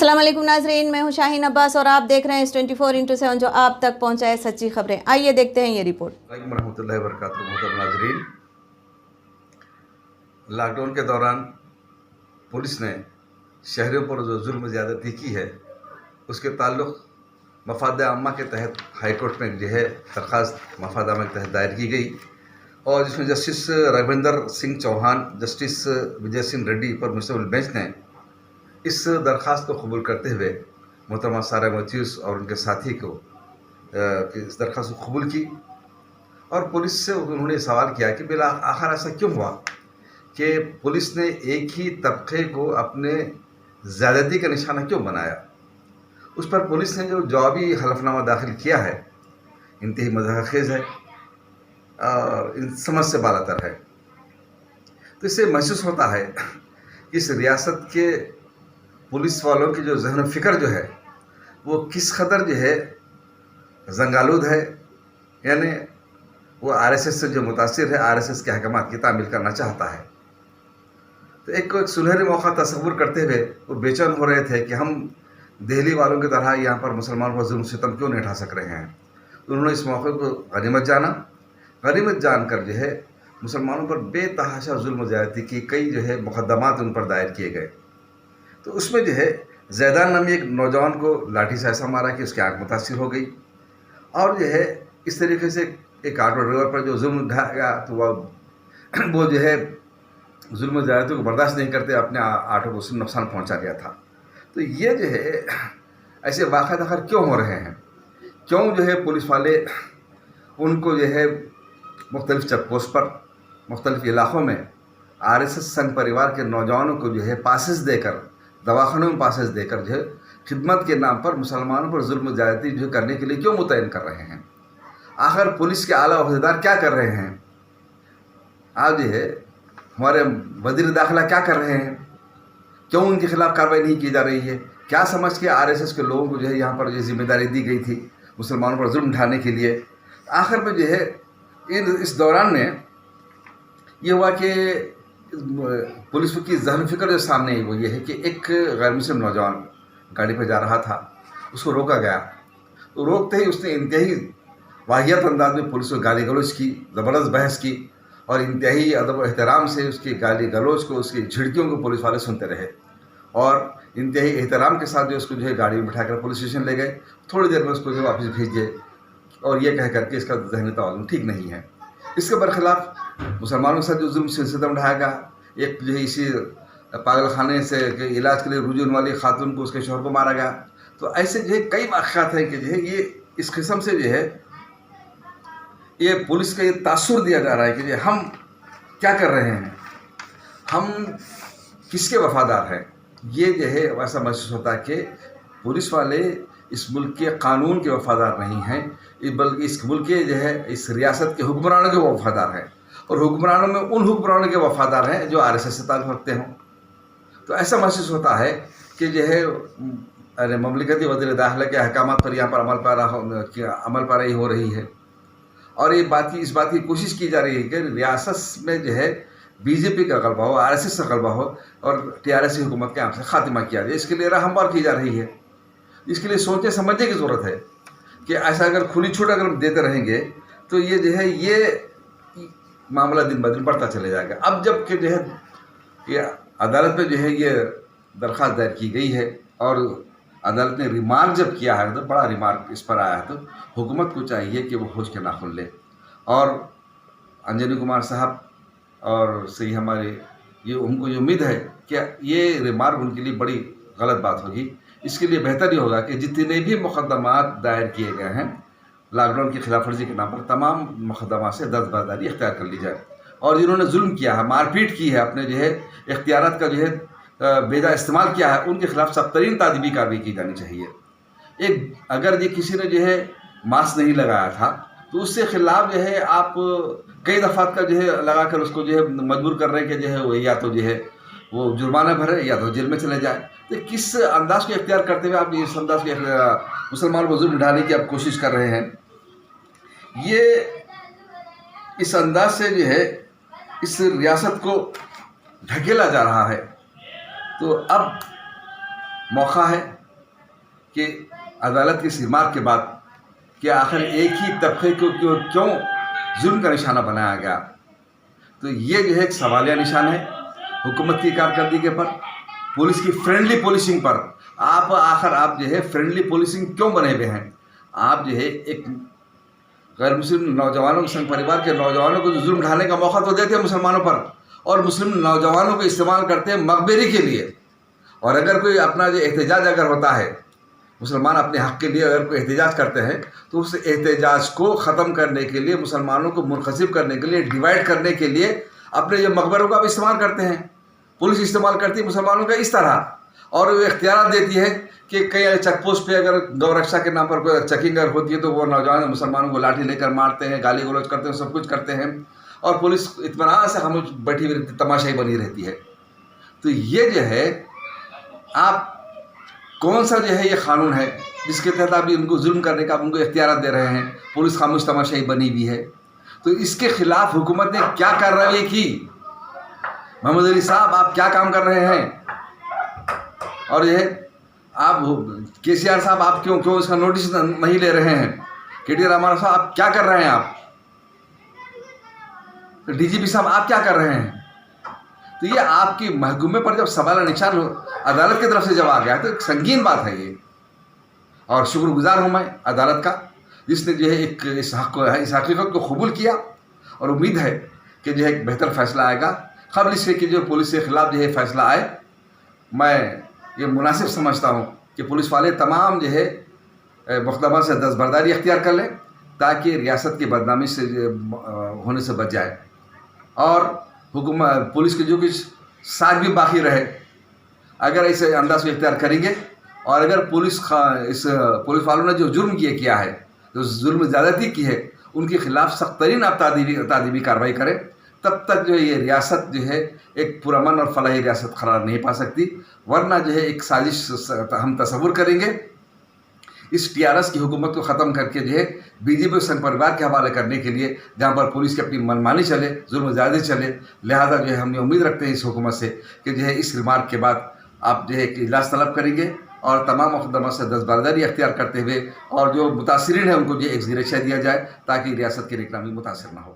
अस्सलाम वालेकुम नाज़रीन, मैं हूं शाहीन अब्बास और आप देख रहे हैं 24x7 जो आप तक पहुंचाए सच्ची खबरें। आइए देखते हैं ये रिपोर्ट। वालेकुम रहमतुल्लाहि व बरकातुहू। मोहतरम नाज़रीन, लॉकडाउन के दौरान पुलिस ने शहरियों पर जो जुल्म ज़्यादती की है उसके ताल्लुक़ मफाद आम्मा के तहत हाई कोर्ट में जो है दरख्वास्त मफाद आम्मा के तहत दायर की गई और जिसमें जस्टिस रघविंदर सिंह चौहान, जस्टिस विजय सिंह रेड्डी पर मुश्तमिल बेंच ने इस दरख्वास्त को कबूल करते हुए मोहतरमा सारा मैथ्यूज़ और उनके साथी को इस दरख्वास्त को कबूल की। और पुलिस से उन्होंने सवाल किया कि बिला आखिर ऐसा क्यों हुआ कि पुलिस ने एक ही तबके को अपने ज़्यादती का निशाना क्यों बनाया। उस पर पुलिस ने जो जवाबी हलफनामा दाखिल किया है इंतही मज़ाक़ेज़ है और इन समझ से बालातर है। तो इससे महसूस होता है कि इस रियासत के पुलिस वालों की जो ज़हन फ़िक्र जो है वो किस कदर जो है जंगालूद है, यानी वो आरएसएस से जो मुतासिर है, आरएसएस के अहकामात की तामील करना चाहता है। तो एक सुनहरे मौका तस्वुर करते हुए वो बेचैन हो रहे थे कि हम दिल्ली वालों की तरह यहाँ पर मुसलमानों पर जुल्म सितम क्यों नहीं उठा सक रहे हैं। तो उन्होंने इस मौके को गनीमत जाना। गनीमत जानकर जो है मुसलमानों पर बेतहाशा जुल्म ज़्यादती की कई जो है मुकदमात उन पर दायर किए गए। तो उसमें जो है ज़ैदान नामी एक नौजवान को लाठी से ऐसा मारा कि उसकी आँख मुतासिर हो गई और जो है इस तरीके से एक ऑटो ड्राइवर पर जो जुल्म ढाया गया तो वो जो है जुल्म ज़्यादती को बर्दाश्त नहीं करते अपने ऑटो को नुकसान पहुंचा गया था। तो ये जो है ऐसे वाक़यात आखिर क्यों हो रहे हैं, क्यों जो है पुलिस वाले उनको जो है मुख्तलिफ चेक पोस्ट पर मुख्तलिफ इलाक़ों में आरएसएस संघ परिवार के नौजवानों को जो है पासेस देकर, दवाखानों में पासेस देकर जो है खिदमत के नाम पर मुसलमानों पर जुल्म ज़्यादती जो करने के लिए क्यों मुतयन कर रहे हैं। आखिर पुलिस के आला अहदेदार क्या कर रहे हैं, आज जो है हमारे वज़ीर दाखिला क्या कर रहे हैं, क्यों उनके खिलाफ़ कार्रवाई नहीं की जा रही है। क्या समझ के आरएसएस के लोगों को जो है यहाँ पर जो जिम्मेदारी दी गई थी मुसलमानों पर जुल्म ढाने के लिए। आखिर में जो है इस दौरान में ये हुआ कि पुलिस की ज़हन फ़िक्र जो सामने आई वो ये है कि एक गैर मुस्लिम नौजवान गाड़ी पर जा रहा था, उसको रोका गया। तो रोकते ही उसने इंतहाई वाहियात अंदाज में पुलिस को गाली गलौज की, ज़बरदस्त बहस की और इंतहाई अदब और एहतराम से उसकी गाली गलौज को, उसकी झिड़कियों को पुलिस वाले सुनते रहे और इंतहाई एहतराम के साथ जो उसको जो है गाड़ी में बिठाकर पुलिस स्टेशन ले गए। थोड़ी देर में उसको जो वापस भेज दिए और ये कह करके इसका ज़हनी तवाज़ुन ठीक नहीं है। इसके बरखिलाफ़ मुसलमानों के साथ जो जुल्म सितम ढाया गया, एक जो है इसी पागल खाने से के इलाज के लिए रुजू वाली खातून को, उसके शौहर को मारा गया। तो ऐसे जो है कई वाक़यात हैं कि जो है ये इस किस्म से जो है ये पुलिस का ये तासुर दिया जा रहा है कि जो हम क्या कर रहे हैं, हम किसके वफ़ादार हैं। ये जो है वैसा महसूस होता है कि पुलिस वाले इस मुल्क के कानून के वफ़ादार नहीं हैं, बल्कि इस मुल्क के जो है इस रियासत के हुक्मरानों के वफ़ादार हैं और हुक्मरानों में उन हुक्मरानों के वफ़ादार हैं जो आरएसएस से ताल्लुक़ रखते हों। तो ऐसा महसूस होता है कि जो है अरे ममलिकती वज़ीर दाखिला के अहकामात पर यहाँ पर अमल पैराई हो रही है और इस बात की कोशिश की जा रही है कि रियासत में जो है बीजेपी का गलबा हो, आरएसएस का गलबा हो और टीआरएस की हुकूमत के यहाँ से खात्मा किया जाए। इसके लिए राहमवार की जा रही है। इसके लिए सोचने समझने की ज़रूरत है कि ऐसा अगर खुली छूट अगर हम देते रहेंगे तो ये जो है ये मामला दिन ब दिन बढ़ता चले जाएगा। अब जब कि जो है ये अदालत में जो है ये दरख्वास्त दायर की गई है और अदालत ने रिमार्क जब किया है तो बड़ा रिमार्क इस पर आया है, तो हुकूमत को चाहिए कि वो होश के नाखुन ले और अंजनी कुमार साहब और सही हमारे ये उनको ये उम्मीद है कि ये रिमार्क उनके लिए बड़ी गलत बात होगी। इसके लिए बेहतर ये होगा कि जितने भी मुकदमात दायर किए गए हैं लॉकडाउन की खिलाफ वर्जी के नाम पर, तमाम मुकदमा से दस्तबरदारी इख्तियार कर ली जाए और जिन्होंने जुल्म किया है, मारपीट की है, अपने जो है इख्तियारात का जो है बेजा इस्तेमाल किया है, उनके खिलाफ सख्त तरीन तादीबी कार्रवाई की जानी चाहिए। अगर ये किसी ने जो है मास्क नहीं लगाया था तो उससे खिलाफ जो है आप कई दफ़ात का जो है लगा कर उसको जो है मजबूर कर रहे हैं कि जो है वो या तो जो है वो जुर्माना भरे या तो जेल में चले जाए। तो किस अंदाज को इख्तियार करते हुए आप इस अंदाज के मुसलमान को जुल्म ढाने की आप कोशिश कर रहे हैं। ये इस अंदाज से जो है इस रियासत को ढकेला जा रहा है। तो अब मौका है کہ عدالت کی اس ریمارک کے بعد کہ آخر ایک ہی طبقے کو کیوں ظلم کا نشانہ بنایا گیا. تو یہ جو ہے ایک سوالیہ نشان ہے حکومت کی کارکردگی پر, پولیس کی فرینڈلی پولیسنگ پر. آپ جو ہے فرینڈلی پولیسنگ کیوں بنے ہوئے ہیں؟ آپ جو ہے ایک غیر مسلم نوجوانوں کے سنگ پریوار کے نوجوانوں کو ظلم ڈھانے کا موقع تو دیتے ہیں مسلمانوں پر, اور مسلم نوجوانوں کو استعمال کرتے ہیں مغبری کے لیے. اور اگر کوئی اپنا جو احتجاج اگر ہوتا ہے, مسلمان اپنے حق کے لیے اگر کوئی احتجاج کرتے ہیں, تو اس احتجاج کو ختم کرنے کے لیے, مسلمانوں کو منقسم کرنے کے لیے, ڈیوائڈ کرنے کے لیے اپنے جو مقبروں کا بھی استعمال کرتے ہیں. پولیس استعمال کرتی ہے مسلمانوں کا اس طرح, اور وہ اختیارات دیتی ہے کہ کئی چیک پوسٹ پہ اگر گو رکشا کے نام پر کوئی چیکنگ اگر ہوتی ہے تو وہ نوجوان مسلمانوں کو لاٹھی لے کر مارتے ہیں, گالی گلوچ کرتے ہیں, سب کچھ کرتے ہیں, اور پولیس اطمینان سے خاموش بیٹھی ہوئی تماشائی بنی رہتی ہے. تو یہ جو ہے آپ کون سا جو ہے یہ قانون ہے جس کے تحت آپ ان کو ظلم کرنے کا ان کو اختیارات دے رہے ہیں؟ پولیس خاموش تماشائی بنی ہوئی ہے. تو اس کے خلاف حکومت نے کیا کارروائی کی؟ محمد علی صاحب آپ کیا کام کر رہے ہیں؟ اور یہ آپ کے سی آر صاحب آپ کیوں اس کا نوٹس نہیں لے رہے ہیں؟ کے ٹی رامان صاحب آپ کیا کر رہے ہیں؟ آپ ڈی جی پی صاحب آپ کیا کر رہے ہیں؟ تو یہ آپ کی محکومے پر جب سوال نشان عدالت کی طرف سے جب آ گیا تو ایک سنگین بات ہے یہ. اور شکر گزار ہوں میں عدالت کا جس نے جو ہے اس حقیقت کو قبول کیا, اور امید ہے کہ جو ہے ایک بہتر فیصلہ آئے گا. قبل اس کہ جو پولیس کے خلاف جو ہے فیصلہ آئے, میں یہ مناسب سمجھتا ہوں کہ پولیس والے تمام جو ہے مقدمہ سے دستبرداری اختیار کر لیں تاکہ ریاست کی بدنامی سے ہونے سے بچ جائے, اور حکومت پولیس کے جو کچھ ساتھ بھی باقی رہے اگر ایسے انداز میں اختیار کریں گے, اور اگر پولیس والوں نے جو جرم کیا ہے, جو ظلم زیادتی کی ہے, ان کے خلاف سخت ترین تعدیبی کارروائی کرے, تب تک جو ہے یہ ریاست جو ہے ایک پرامن اور فلاحی ریاست قرار نہیں پا سکتی. ورنہ جو ہے ایک سازش ہم تصور کریں گے اس ٹی آر ایس کی حکومت کو ختم کر کے جو ہے بی جے پی سنگ پریوار کے حوالے کرنے کے لیے, جہاں پر پولیس کی اپنی منمانی چلے, ظلم زیادتی چلے. لہذا جو ہے ہم یہ امید رکھتے ہیں اس حکومت سے کہ جو ہے اس ریمارک کے بعد آپ جو ہے ایک اجلاس طلب کریں گے, اور تمام مقدمات سے دستبرداری اختیار کرتے ہوئے اور جو متاثرین ہیں ان کو جو ایک زیر شہ دیا جائے تاکہ ریاست کی اکنامی متاثر نہ ہو.